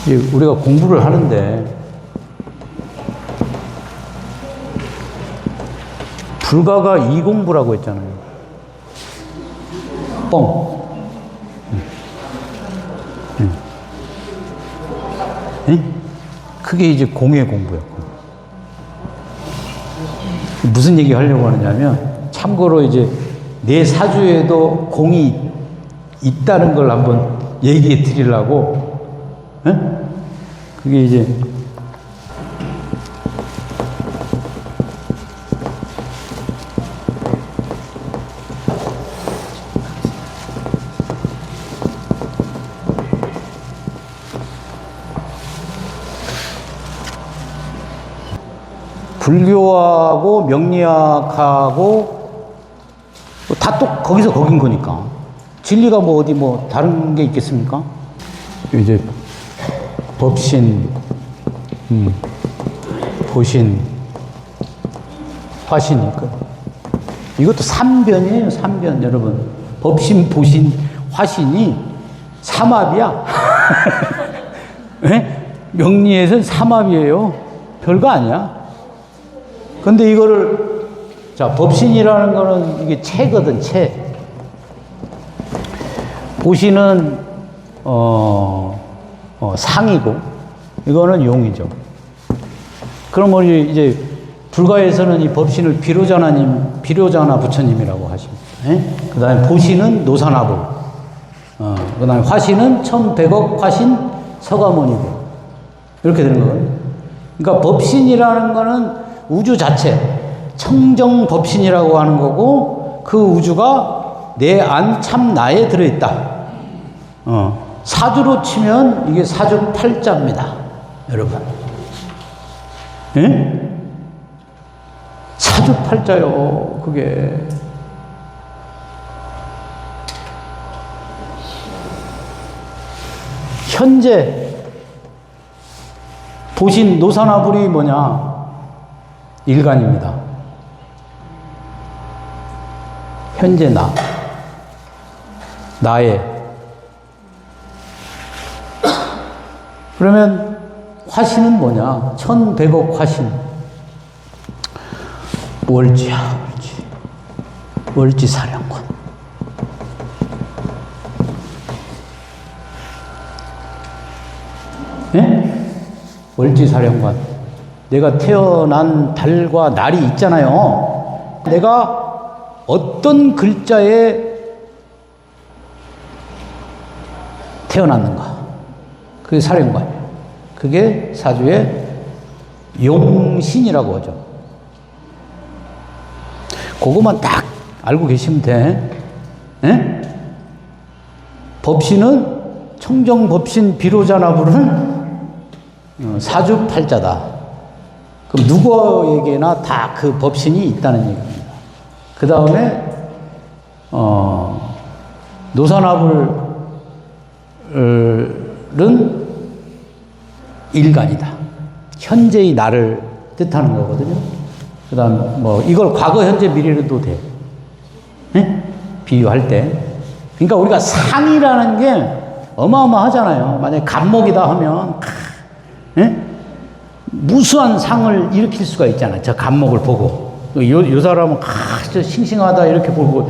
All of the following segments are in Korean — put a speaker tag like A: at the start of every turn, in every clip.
A: 우리가 공부를 하는데 불가가 이공부라고 했잖아요. 뻥. 그게 이제 공의 공부였고. 무슨 얘기 하려고 하느냐면, 참고로 이제 내 사주에도 공이 있다는 걸 한번 얘기해 드리려고, 그게 이제, 불교하고 명리학하고 다 또 거기서 거긴 거니까. 진리가 뭐 어디 뭐 다른 게 있겠습니까? 이제 법신, 보신, 화신이니까. 이것도 삼변이에요, 삼변, 여러분. 법신, 보신, 화신이 삼합이야. 네? 명리에서는 삼합이에요. 별거 아니야. 근데 이거를, 자, 법신이라는 거는 이게 체거든, 체. 보신은, 상이고, 이거는 용이죠. 그럼 우리 이제, 불가에서는 이 법신을 비로자나 부처님이라고 하십니다. 그 다음에 보신은 노사나부. 그 다음에 화신은 1100억 화신 서가모니고. 이렇게 되는 거거든요. 그러니까 법신이라는 거는 우주 자체, 청정법신이라고 하는 거고, 그 우주가 내 안 참 나에 들어있다. 사주로 치면 이게 사주 팔자입니다. 여러분. 예? 사주 팔자요, 그게. 현재, 보신 노사나불이 뭐냐? 일간입니다. 현재 나의. 그러면 화신은 뭐냐? 1100억 화신. 월지야, 월지. 월지 사령관. 네? 월지 사령관. 내가 태어난 달과 날이 있잖아요. 내가 어떤 글자에 태어났는가. 그게 사령관이에요. 그게 사주의 용신이라고 하죠. 그것만 딱 알고 계시면 돼. 에? 법신은 청정법신 비로자나불은 사주팔자다. 그럼 누구에게나 다 그 법신이 있다는 얘기입니다. 그 다음에 노사나불은 일간이다. 현재의 나를 뜻하는 거거든요. 그 다음 뭐 이걸 과거, 현재, 미래로도 돼. 네? 비유할 때. 그러니까 우리가 상이라는 게 어마어마하잖아요. 만약에 간목이다 하면 네? 무수한 상을 일으킬 수가 있잖아요. 저 간목을 보고. 요 사람은 저 싱싱하다 이렇게 보고,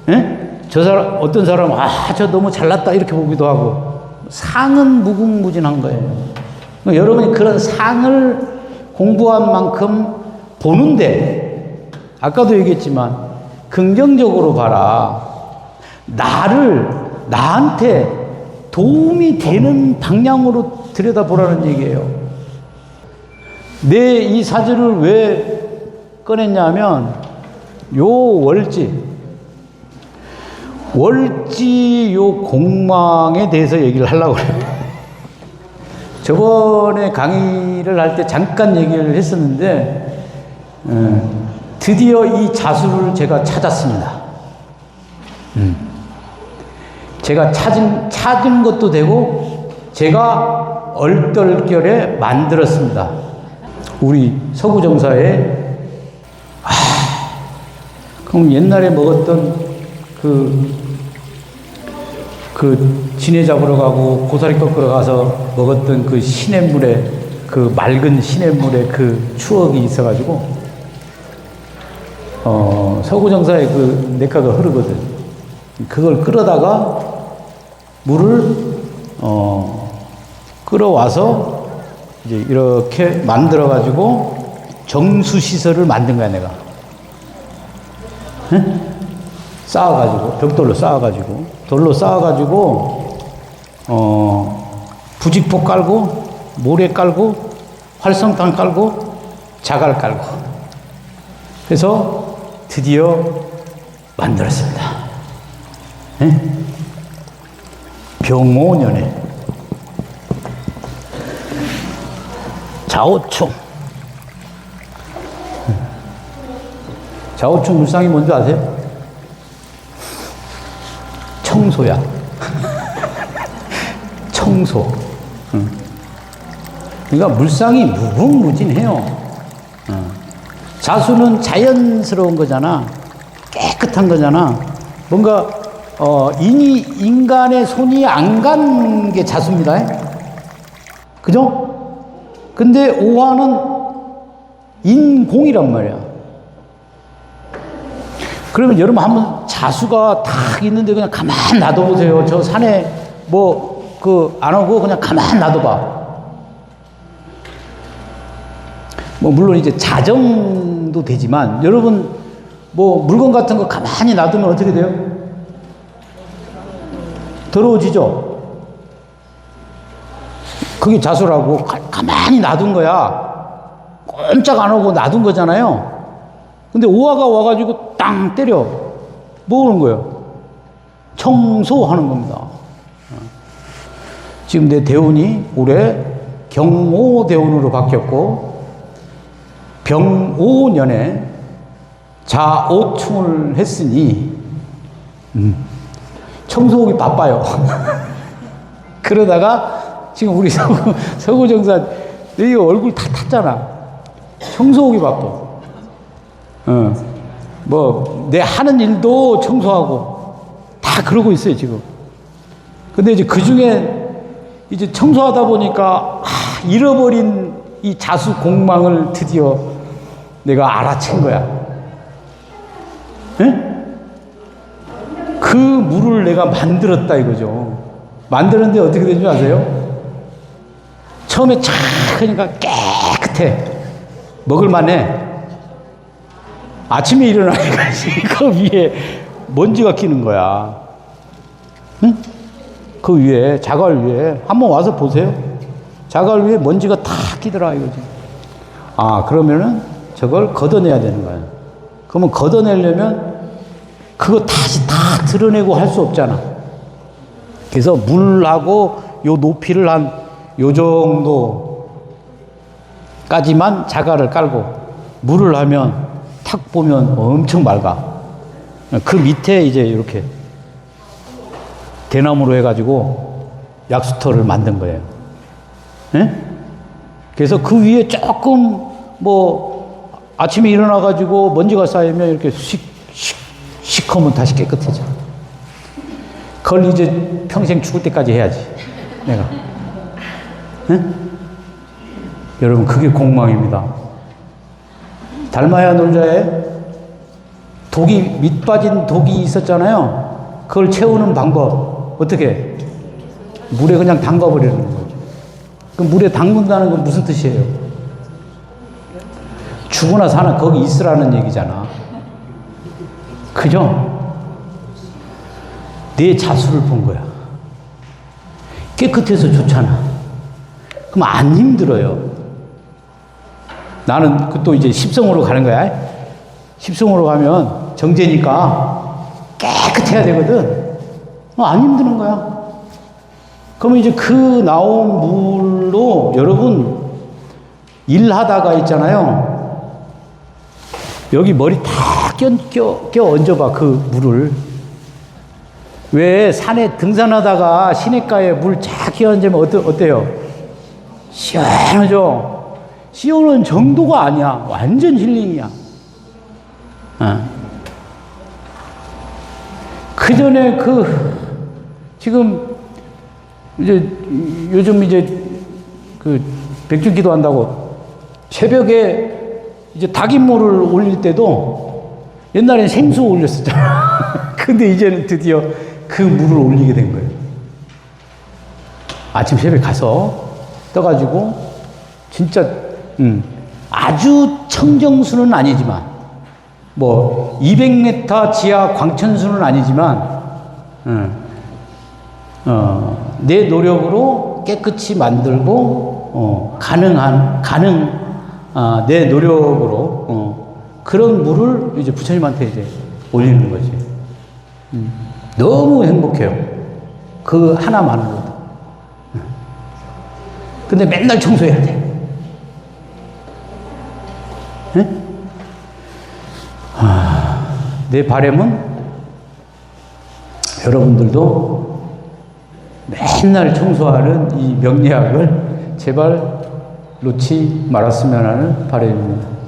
A: 예? 저 사람, 어떤 사람은 저 너무 잘났다 이렇게 보기도 하고. 상은 무궁무진한 거예요. 그러니까 여러분이 그런 상을 공부한 만큼 보는데, 아까도 얘기했지만 긍정적으로 봐라. 나한테 도움이 되는 방향으로 들여다보라는 얘기예요. 내 이 사주를 왜 꺼냈냐면, 요 월지 요 공망에 대해서 얘기를 하려고 그래요. 저번에 강의를 할 때 잠깐 얘기를 했었는데, 드디어 이 자수를 제가 찾았습니다. 제가 찾은 것도 되고, 제가 얼떨결에 만들었습니다. 우리 서구정사에, 그럼 옛날에 먹었던 그 그 지네 잡으러 가고 고사리 꺾으러 가서 먹었던 그 시냇물에, 그 맑은 시냇물에 그 추억이 있어가지고 서구정사에 그 내과가 흐르거든. 그걸 끌어다가 물을 끌어와서 이제 이렇게 만들어가지고 정수시설을 만든 거야, 내가. 응? 쌓아가지고, 벽돌로 쌓아가지고, 돌로 쌓아가지고, 부직포 깔고, 모래 깔고, 활성탄 깔고, 자갈 깔고. 그래서 드디어 만들었습니다. 응? 병오년에 자오충. 자오충 물상이 뭔지 아세요? 청소야. 청소. 그러니까 물상이 무궁무진해요. 자수는 자연스러운 거잖아. 깨끗한 거잖아. 뭔가 인간의 손이 안 간 게 자수입니다. 그죠? 근데 오화는 인공이란 말이야. 그러면 여러분 한번 자수가 딱 있는데 그냥 가만 놔둬보세요. 저 산에 안 오고 그냥 가만 놔둬봐. 물론 이제 자정도 되지만 여러분 물건 같은 거 가만히 놔두면 어떻게 돼요? 더러워지죠? 그게 자수라고. 가만히 놔둔 거야. 꼼짝 안 하고 놔둔 거잖아요. 근데 오화가 와가지고 땅 때려. 뭐 하는 거예요? 청소하는 겁니다. 지금 내 대운이 올해 경오대운으로 바뀌었고, 병오년에 자오충을 했으니, 청소하기 바빠요. 그러다가 지금 우리 서구정사 내 얼굴 다 탔잖아. 청소하기 바빠. 내 하는 일도 청소하고 다 그러고 있어요, 지금. 근데 이제 그 중에 이제 청소하다 보니까 잃어버린 이 자수 공망을 드디어 내가 알아챈 거야. 에? 그 물을 내가 만들었다 이거죠. 만드는데 어떻게 되는 줄 아세요? 처음에 착 하니까 깨끗해. 먹을만해. 아침에 일어나니까 그 위에 먼지가 끼는 거야. 응? 그 위에, 자갈 위에. 한번 와서 보세요. 자갈 위에 먼지가 다 끼더라 이거지. 그러면은 저걸 걷어내야 되는 거야. 그러면 걷어내려면 그거 다시 다 드러내고 할 수 없잖아. 그래서 물하고 요 높이를 한 요 정도까지만 자갈을 깔고 물을 하면 탁 보면 엄청 맑아. 그 밑에 이제 이렇게 대나무로 해가지고 약수터를 만든 거예요. 네? 그래서 그 위에 조금 아침에 일어나가지고 먼지가 쌓이면 이렇게 씩 하면 다시 깨끗해져. 그걸 이제 평생 죽을 때까지 해야지, 내가. 네? 여러분, 그게 공망입니다. 달마야 놀자에 밑 빠진 독이 있었잖아요. 그걸 채우는 방법, 어떻게? 물에 그냥 담가버리는 거죠. 그 물에 담근다는 건 무슨 뜻이에요? 죽으나 사나 거기 있으라는 얘기잖아. 그죠? 내 자수를 본 거야. 깨끗해서 좋잖아. 그럼 안 힘들어요. 나는 또 이제 십성으로 가는 거야. 십성으로 가면 정제니까 깨끗해야 되거든. 안 힘드는 거야. 그러면 이제 그 나온 물로 여러분 일하다가 있잖아요. 여기 머리 다 껴 얹어봐, 그 물을. 왜 산에 등산하다가 시냇가에 물 쫙 끼어 얹으면 어때요? 시원하죠? 시원한 정도가 아니야. 완전 힐링이야. 그 전에 지금 이제 요즘 이제 그 백중 기도한다고 새벽에 이제 닭인물을 올릴 때도 옛날엔 생수 올렸었잖아. 근데 이제는 드디어 그 물을 올리게 된 거예요. 아침 새벽에 가서 떠가지고 진짜 아주 청정수는 아니지만 뭐 200m 지하 광천수는 아니지만 내 노력으로 깨끗이 만들고 내 노력으로 그런 물을 이제 부처님한테 이제 올리는 거지. 너무 행복해요. 그 하나만으로도. 근데 맨날 청소해야 돼. 응? 내 바람은 여러분들도 맨날 청소하는 이 명리학을 제발 놓지 말았으면 하는 바람입니다.